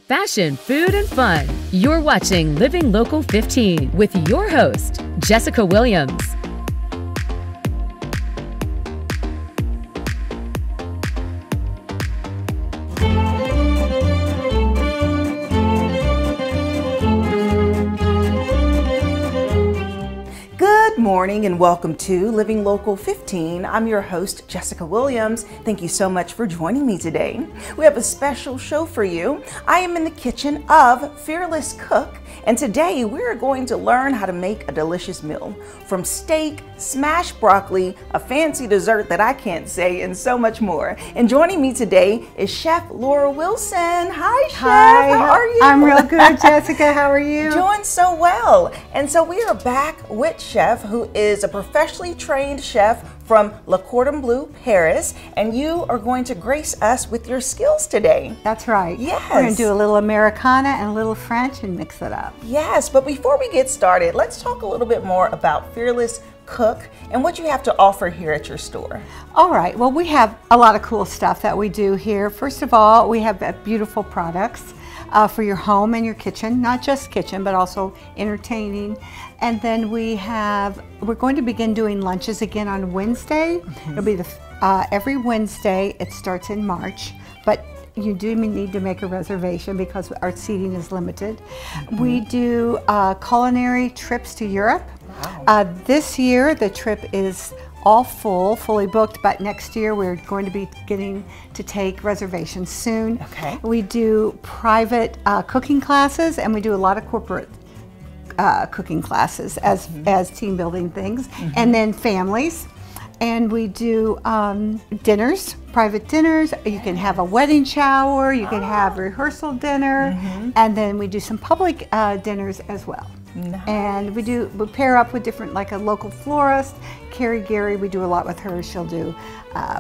fashion, food, and fun. You're watching Living Local 15 with your host, Jessica Williams. Good morning and welcome to Living Local 15. I'm your host, Jessica Williams. Thank you so much for joining me today. We have a special show for you. I am in the kitchen of Fearless Cook, and today we're going to learn how to make a delicious meal. From steak, smashed broccoli, a fancy dessert that I can't say, and so much more. And joining me today is Chef Laura Wilson. Hi, Chef. Hi. How are you? I'm real good, Jessica. How are you? Doing so well. And so we are back with Chef, who is a professionally trained chef from Le Cordon Bleu, Paris, and you are going to grace us with your skills today. That's right. Yes. We're going to do a little Americana and a little French and mix it up. Yes, but before we get started, let's talk a little bit more about Fearless Cook and what you have to offer here at your store. All right. Well, we have a lot of cool stuff that we do here. First of all, we have beautiful products for your home and your kitchen, not just kitchen, but also entertaining. And then we're going to begin doing lunches again on Wednesday. It'll be every Wednesday. It starts in March, but you do need to make a reservation because our seating is limited. We do culinary trips to Europe. Wow. This year the trip is all fully booked, but next year we're going to be getting to take reservations soon. Okay. We do private cooking classes, and we do a lot of corporate cooking classes as team building things, and then families. And we do dinners, private dinners. You can have a wedding shower, you can have rehearsal dinner, and then we do some public dinners as well. Nice. And we pair up with different, like a local florist, Carrie Gary, we do a lot with her. She'll do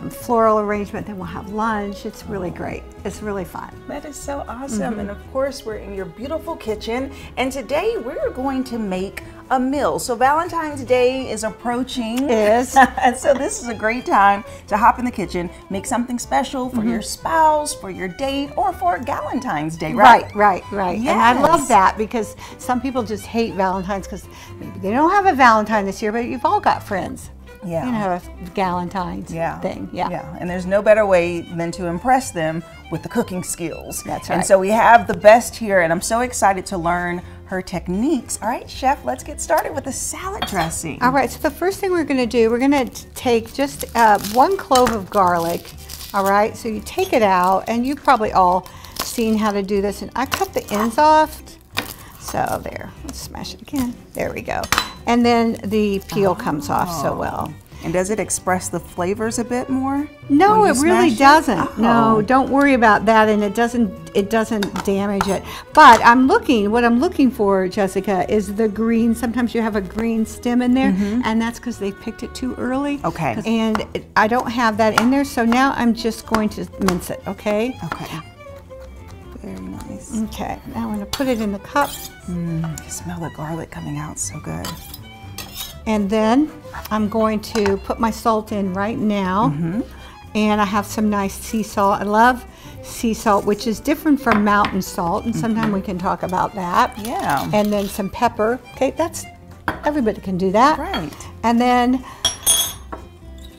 floral arrangement, then we'll have lunch. It's really great. It's really fun. That is so awesome. And of course, we're in your beautiful kitchen, and today we're going to make a meal. So Valentine's Day is approaching. And so this is a great time to hop in the kitchen, make something special for your spouse, for your date, or for Valentine's Day, right? Right. Yes. And I love that because some people just hate Valentine's because maybe they don't have a Valentine this year, but you've all got friends. Yeah. You know, a Valentine's thing. Yeah. And there's no better way than to impress them with the cooking skills. That's right. And so we have the best here, and I'm so excited to learn her techniques. All right, Chef, let's get started with the salad dressing. All right, so the first thing we're going to do, we're going to take just 1 clove of garlic. All right, so you take it out, and you've probably all seen how to do this, and I cut the ends off. So there, let's smash it again. There we go. And then the peel comes off so well. And does it express the flavors a bit more? No, it really doesn't. Oh. No, don't worry about that, and it doesn't damage it. But what I'm looking for, Jessica, is the green. Sometimes you have a green stem in there, and that's because they picked it too early. Okay. And I don't have that in there, so now I'm just going to mince it, okay? Okay. Very nice. Okay, now I'm going to put it in the cup. You smell the garlic coming out so good. And then I'm going to put my salt in right now. And I have some nice sea salt. I love sea salt, which is different from mountain salt, and sometime we can talk about that. Yeah. And then some pepper. Okay, everybody can do that. Right. And then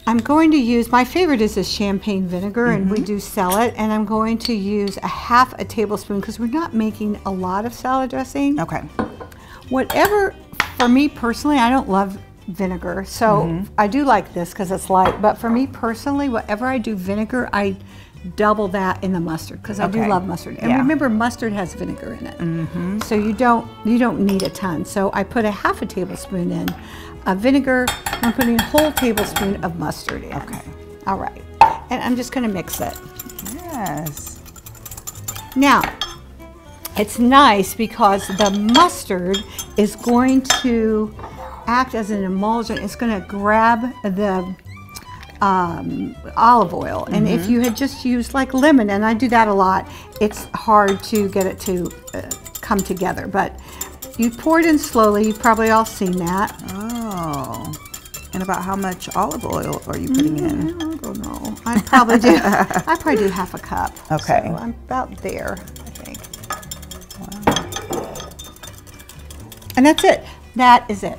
I'm going to use, my favorite is this champagne vinegar, and we do sell it, and I'm going to use half a tablespoon because we're not making a lot of salad dressing. Okay. Whatever, for me personally, I don't love vinegar, so I do like this because it's light, but for me personally, whatever I do vinegar, I double that in the mustard because I do love mustard. And remember, mustard has vinegar in it, so you don't need a ton. So I put half a tablespoon in vinegar. I'm putting a whole tablespoon of mustard in. Okay. All right, and I'm just going to mix it. Yes. Now, it's nice because the mustard is going to act as an emulsion. It's going to grab the olive oil, and if you had just used like lemon, and I do that a lot, it's hard to get it to come together, but you pour it in slowly. You've probably all seen that. Oh. And about how much olive oil are you putting in? I don't know. I probably do half a cup. Okay. So I'm about there, I think. And that's it. That is it.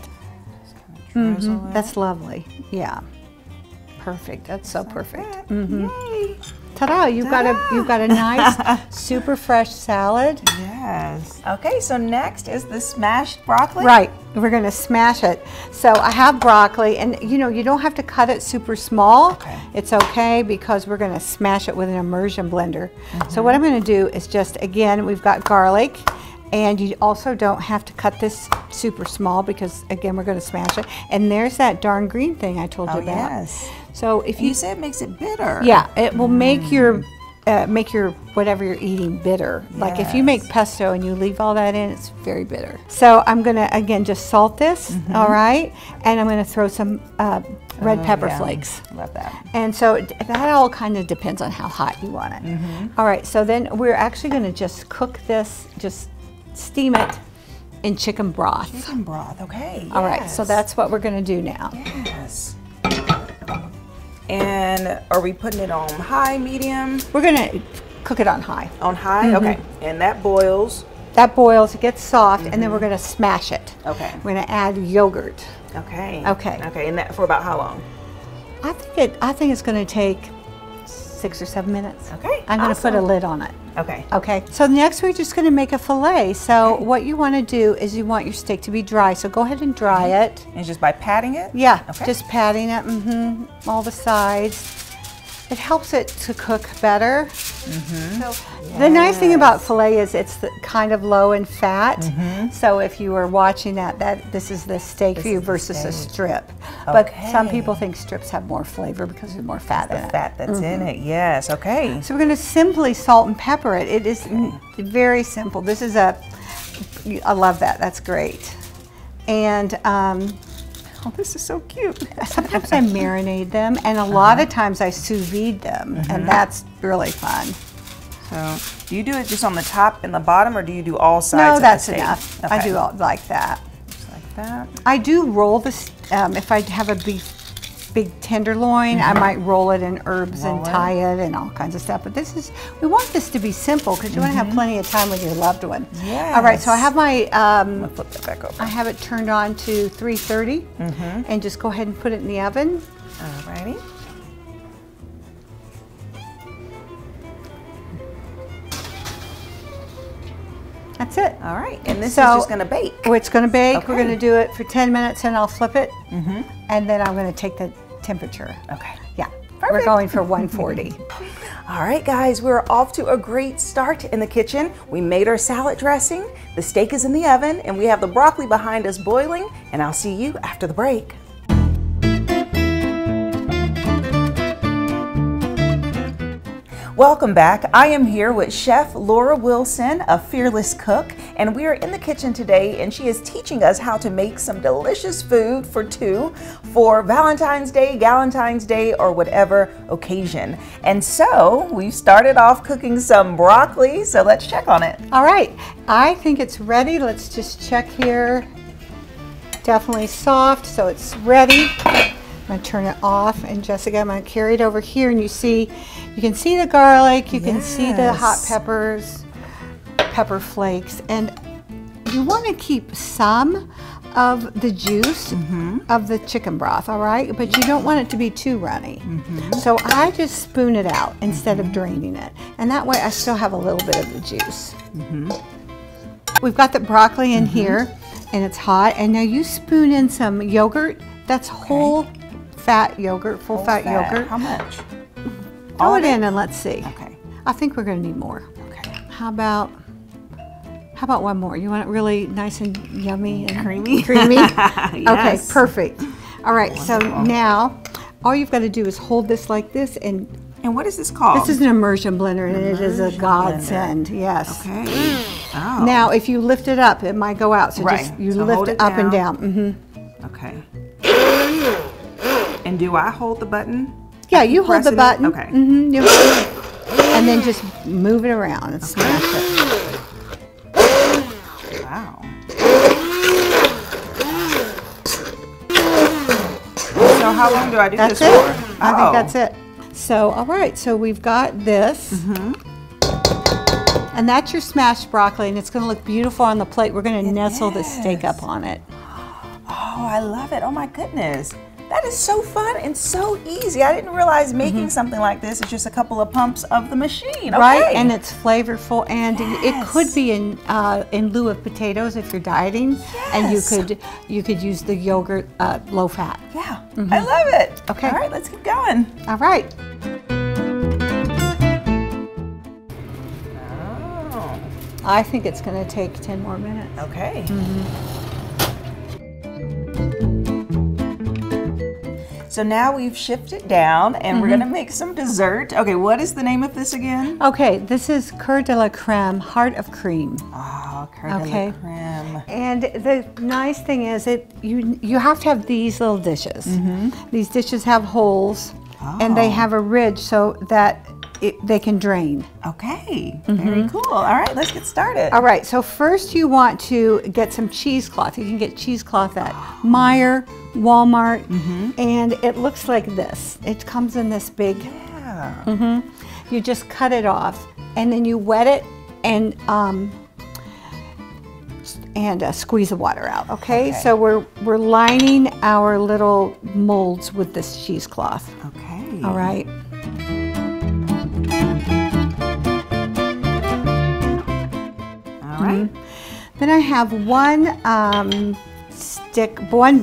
Drizzle it. That's lovely. Yeah. Perfect. That's so perfect. Yay. Ta-da! You've got a nice, super fresh salad. Yes. Okay, so next is the smashed broccoli. Right. We're going to smash it. So I have broccoli, and you know, you don't have to cut it super small. Okay. It's okay because we're going to smash it with an immersion blender. So what I'm going to do is just, again, we've got garlic, and you also don't have to cut this super small because, again, we're going to smash it. And there's that darn green thing I told you about. Yes. So if You said it makes it bitter. yeah, it will make your whatever you're eating bitter. Like if you make pesto and you leave all that in, it's very bitter. So I'm gonna again just salt this, all right, and I'm gonna throw some red pepper flakes. Love that. And so that all kind of depends on how hot you want it. All right, so then we're actually gonna just cook this, just steam it in chicken broth. Chicken broth. Okay. All right, so that's what we're gonna do now. Yes. And are we putting it on high, medium? We're gonna cook it on high. On high? Okay. And that boils. That boils, it gets soft, and then we're gonna smash it. Okay. We're gonna add yogurt. Okay. Okay. Okay. And that for about how long? I think it's gonna take 6 or 7 minutes. Okay. I'm gonna put a lid on it. Okay. Okay. So next we're just gonna make a fillet. So what you wanna do is you want your steak to be dry. So go ahead and dry it. And just by patting it? Yeah, Okay. just patting it, all the sides. It helps it to cook better. So the nice thing about filet is it's kind of low in fat. So if you were watching that this is the steak view versus a strip. But some people think strips have more flavor because there's more fat in it. The fat that's in it. Yes. Okay. So we're going to simply salt and pepper it. It is very simple. This is I love that. That's great. And Oh, this is so cute. sometimes I marinate them, and a lot of times I sous vide them, and that's really fun. So, do you do it just on the top and the bottom, or do you do all sides? No, of that's the steak? enough. Okay. I do all like that. Just like that. I do roll this, if I have a big tenderloin, I might roll it in herbs and tie it and all kinds of stuff. But we want this to be simple because you want to have plenty of time with your loved one. Yes. All right, so I have my, I'm gonna flip that back over. I have it turned on to 330, and just go ahead and put it in the oven. Alrighty. That's it. All right, and this is just gonna bake. Oh, it's gonna bake. Okay. We're gonna do it for 10 minutes, and I'll flip it, and then I'm gonna take the temperature. Okay. Yeah, Perfect. we're going for 140. All right, guys, we're off to a great start in the kitchen. We made our salad dressing, the steak is in the oven, and we have the broccoli behind us boiling, and I'll see you after the break. Welcome back. I am here with Chef Laura Wilson, a fearless cook, and we are in the kitchen today, and she is teaching us how to make some delicious food for two for Valentine's Day, Galentine's Day, or whatever occasion. And so we started off cooking some broccoli, so let's check on it. All right, I think it's ready. Let's just check here. Definitely soft, so it's ready. I'm gonna turn it off, and Jessica, I'm gonna carry it over here, and you can see the garlic, you can see the hot peppers, pepper flakes, and you want to keep some of the juice of the chicken broth, all right? But you don't want it to be too runny. So I just spoon it out instead of draining it, and that way I still have a little bit of the juice. We've got the broccoli in here, and it's hot, and now you spoon in some yogurt. That's whole fat yogurt, full fat yogurt. How much? Throw it in and let's see. Okay. I think we're going to need more. Okay. How about one more? You want it really nice and yummy and Creamy? Creamy? Yes. Okay, perfect. All right, so now all you've got to do is hold this like this, and what is this called? this is an immersion blender, and it is a godsend. Yes. Okay. Oh. Now, if you lift it up, it might go out. So just you So lift hold it it up and down. Okay. And do I hold the button? Yeah, you hold the Pressing it? button. Okay. And then just move it around and smash it. Wow. So how long do I do That's this it. for? I think that's it. So, all right, so we've got this. And that's your smashed broccoli, and it's going to look beautiful on the plate. We're going to nestle the steak up on it. Oh, I love it. Oh my goodness. That is so fun and so easy. I didn't realize making something like this is just a couple of pumps of the machine. Okay. Right, and it's flavorful, and it could be in lieu of potatoes if you're dieting, and you could use the yogurt low fat. Yeah, I love it. Okay. All right, let's keep going. All right. Oh. I think it's going to take 10 more minutes. Okay. So now we've shifted down and we're going to make some dessert. Okay, what is the name of this again? Okay, this is Coeur de la Creme, heart of cream. Oh, Coeur de la Creme. And the nice thing is you have to have these little dishes. These dishes have holes and they have a ridge so that they can drain. Okay, very cool. All right, let's get started. All right, so first you want to get some cheesecloth. You can get cheesecloth at Meijer, Walmart, and it looks like this. It comes in this big. Yeah. You just cut it off, and then you wet it and squeeze the water out. Okay, so we're lining our little molds with this cheesecloth. Okay. All right. All right. Then I have one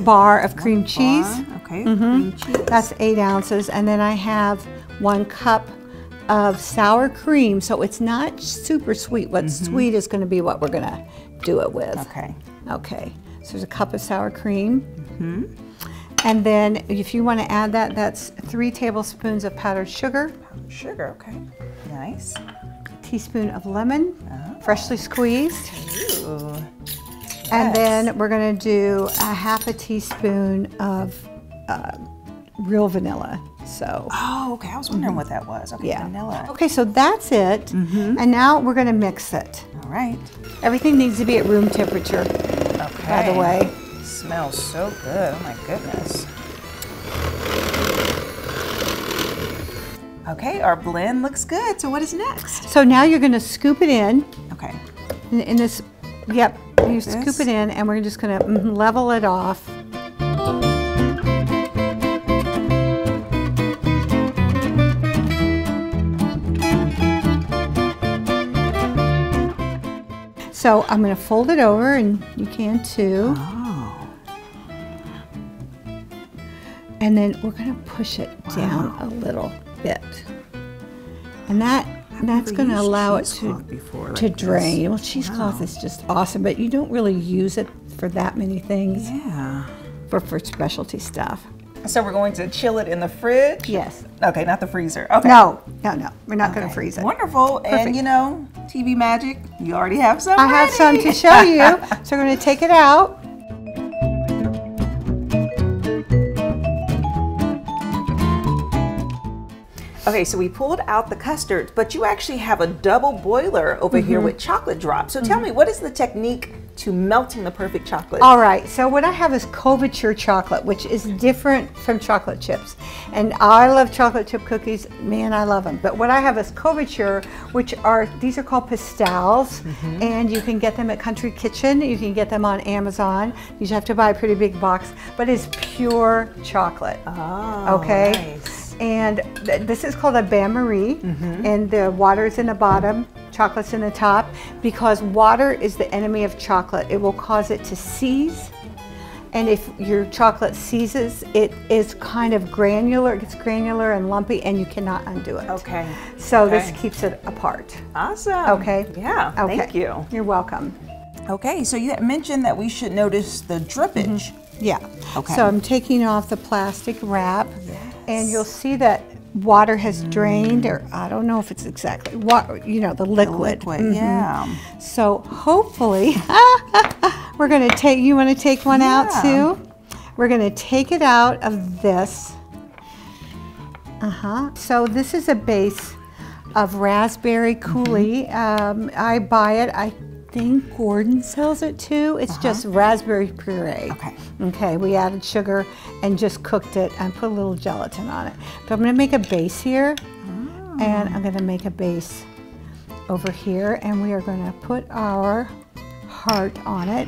bar of cream cheese. Okay, cream cheese. That's 8 ounces. And then I have 1 cup of sour cream. So it's not super sweet. What's sweet is going to be what we're going to do it with. Okay. Okay. So there's a cup of sour cream. And then if you want to add that, that's 3 tablespoons of powdered sugar. Powdered sugar, okay. Nice. Teaspoon of lemon, freshly squeezed. Ooh. And then we're going to do a half a teaspoon of real vanilla. So. Oh, okay. I was wondering what that was. Okay, vanilla. Okay, so that's it. And now we're going to mix it. All right. Everything needs to be at room temperature. Okay. By the way. It smells so good. Oh my goodness. Okay, our blend looks good. So what is next? So now you're going to scoop it in. Okay. In this, you scoop it in, and we're just going to level it off. So I'm going to fold it over, and you can too. Oh. And then we're going to push it down a little bit. And that's going to allow it to drain. Well, cheesecloth is just awesome, but you don't really use it for that many things. Yeah. For specialty stuff. So we're going to chill it in the fridge? Yes. Okay, not the freezer. Okay. No. We're not going to freeze it. Wonderful. Perfect. And you know, TV magic, you already have some I have some to show you. So we're going to take it out. Okay, so we pulled out the custard, but you actually have a double boiler over here with chocolate drops. So tell me, what is the technique to melting the perfect chocolate? All right, so what I have is couverture chocolate, which is different from chocolate chips. And I love chocolate chip cookies, man, I love them. But what I have is couverture, these are called pastels, and you can get them at Country Kitchen, you can get them on Amazon. You just have to buy a pretty big box, but it's pure chocolate. Oh, okay. Nice. And this is called a bain-marie, and the water is in the bottom, chocolate's in the top, because water is the enemy of chocolate. It will cause it to seize, and if your chocolate seizes, it is kind of granular, it gets granular and lumpy, and you cannot undo it. Okay. So this keeps it apart. Awesome. Okay. Yeah, okay. Thank you. You're welcome. Okay, so you had mentioned that we should notice the drippage. Yeah. Okay. So I'm taking off the plastic wrap, and you'll see that water has drained, or I don't know if it's exactly water, you know, the liquid. Yeah. So hopefully, we're going to take, you want to take one out too? We're going to take it out of this. So this is a base of raspberry coulis. I buy it. I think Gordon sells it too. It's just raspberry puree. Okay, we added sugar and just cooked it and put a little gelatin on it. But I'm going to make a base here, and I'm going to make a base over here, and we are going to put our heart on it,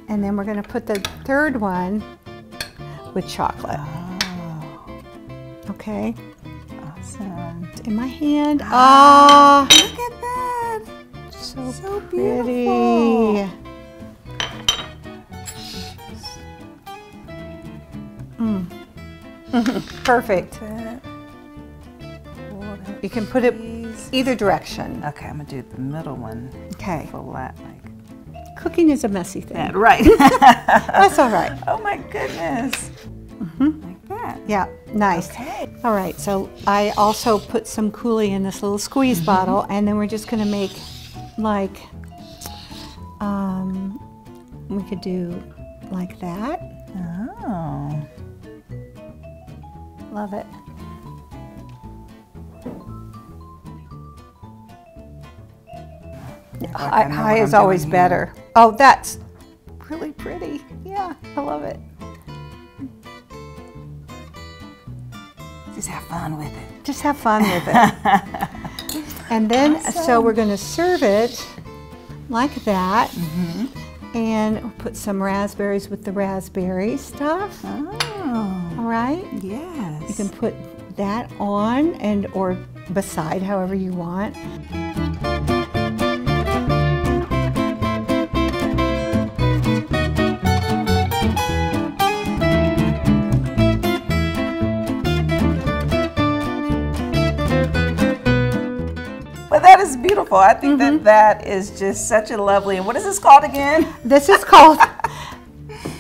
and then we're going to put the third one with chocolate. Oh. Okay. Awesome. In my hand. Ah, look at that. So beautiful. pretty. Perfect. You can put it either direction. Okay, I'm gonna do the middle one. Okay. Flat, like. Cooking is a messy thing. That, right. That's all right. Oh my goodness. Like that. Yeah, nice. Okay. All right, so I also put some coulis in this little squeeze bottle, and then we're just gonna make like, we could do like that. Oh. Love it. High is always better. Oh, that's really pretty. Yeah, I love it. Just have fun with it. Just have fun with it. And then, so we're going to serve it like that. And we'll put some raspberries with the raspberry stuff. Oh. All right? Yes. You can put that on and or beside, however you want. Well, that is beautiful. I think that that is just such a lovely, and what is this called again? This is called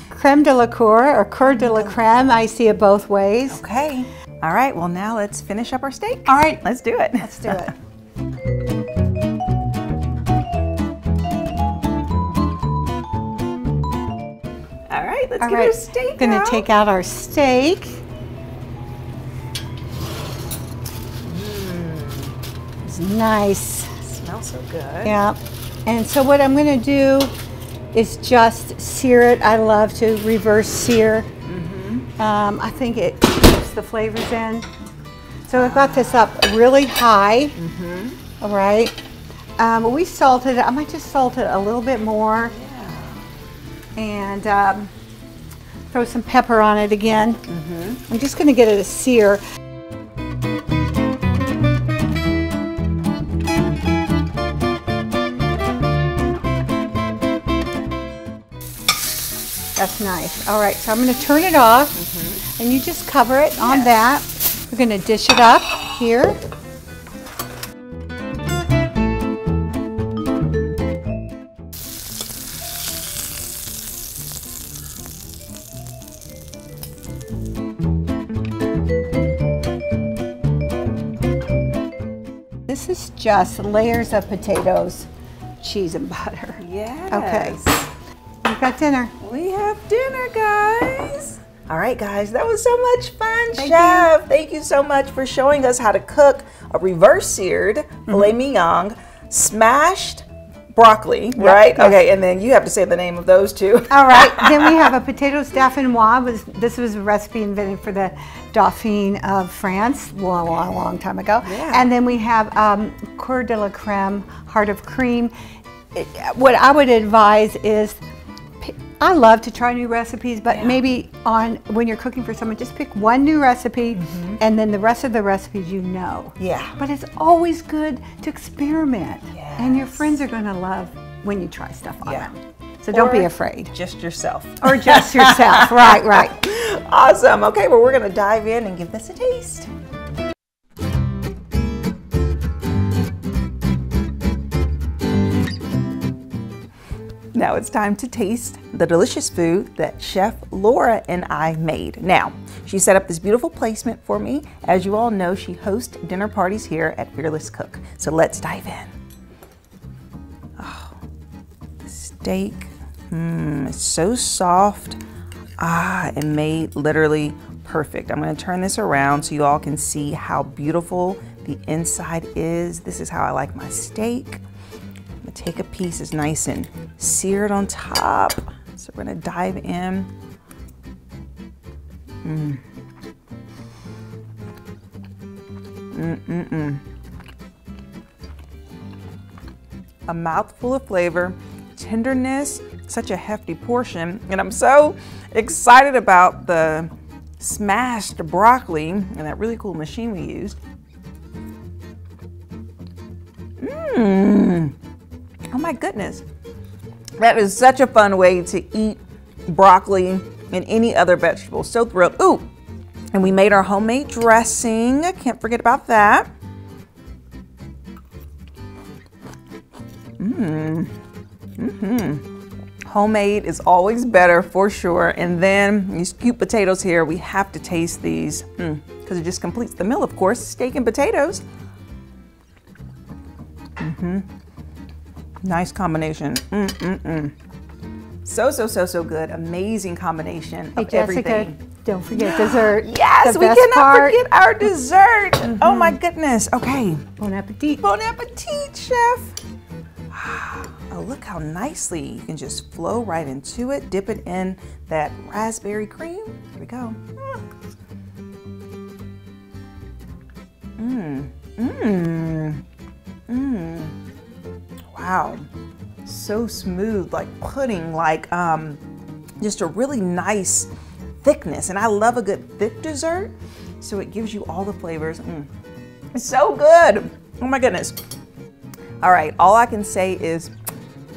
creme de la cour or cour de la creme. I see it both ways. Okay. All right, well now let's finish up our steak. All right. Let's do it. Let's do it. All right, let's All get right. our steak Going to out. take out our steak. It's nice. Smells so good. Yeah. And so what I'm going to do is just sear it. I love to reverse sear. I think it keeps the flavors in. So I've got this up really high. All right. We salted it. I might just salt it a little bit more. And throw some pepper on it again. I'm just going to get it a sear. That's nice. All right, so I'm going to turn it off, and you just cover it on that. We're going to dish it up here. This is just layers of potatoes, cheese, and butter. Yes. Okay. We've got dinner. We have dinner, guys. All right, guys, that was so much fun, Thank Chef. Thank you so much for showing us how to cook a reverse seared filet mignon, smashed broccoli, right? yes. Okay, and then you have to say the name of those two. All right, then we have a potato dauphinoise. This was a recipe invented for the Dauphine of France a long time ago. Yeah. And then we have cour de la creme, heart of cream. What I would advise is, I love to try new recipes, but maybe when you're cooking for someone, just pick one new recipe and then the rest of the recipes you know. Yeah. But it's always good to experiment. Yes. And your friends are going to love when you try stuff on them. So don't be Or afraid. Just yourself. Or just yourself. Right, right. Awesome. Okay, well, we're going to dive in and give this a taste. Now it's time to taste the delicious food that Chef Laura and I made. Now, she set up this beautiful placement for me. As you all know, she hosts dinner parties here at Fearless Cook. So let's dive in. Oh, the steak, it's so soft. And made literally perfect. I'm gonna turn this around so you all can see how beautiful the inside is. This is how I like my steak. I'm gonna take a piece, it's nice and seared on top. So we're gonna dive in. a mouthful of flavor, tenderness, such a hefty portion. And I'm so excited about the smashed broccoli and that really cool machine we used. Oh my goodness. That is such a fun way to eat broccoli and any other vegetable. So thrilled. Ooh, and we made our homemade dressing. I can't forget about that. Homemade is always better for sure. And then these cute potatoes here, we have to taste these because it just completes the meal, of course. Steak and potatoes. Nice combination. So good. Amazing combination of everything. Don't forget dessert. Yes, we cannot forget our dessert. Oh my goodness. Okay. Bon appetit. Bon appetit, chef. Oh, look how nicely you can just flow right into it. Dip it in that raspberry cream. Here we go. Wow. So smooth, like pudding, like just a really nice thickness. And I love a good thick dessert, so it gives you all the flavors. It's so good. Oh my goodness. All right, all I can say is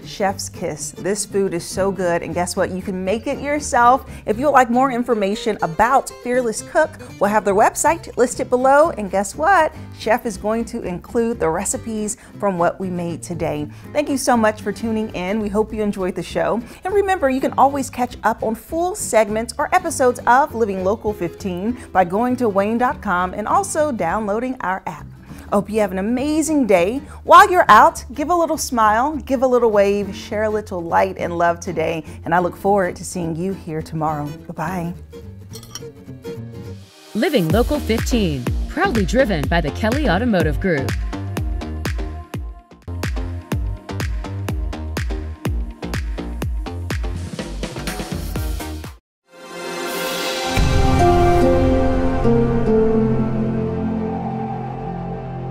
chef's kiss. This food is so good, and guess what? You can make it yourself. If you'd like more information about Fearless Cook, we'll have their website listed below, and guess what? Chef is going to include the recipes from what we made today. Thank you so much for tuning in. We hope you enjoyed the show. And remember, you can always catch up on full segments or episodes of Living Local 15 by going to WANE.com and also downloading our app. I hope you have an amazing day. While you're out, give a little smile, give a little wave, share a little light and love today, and I look forward to seeing you here tomorrow. Bye-bye. Living Local 15, proudly driven by the Kelly Automotive Group.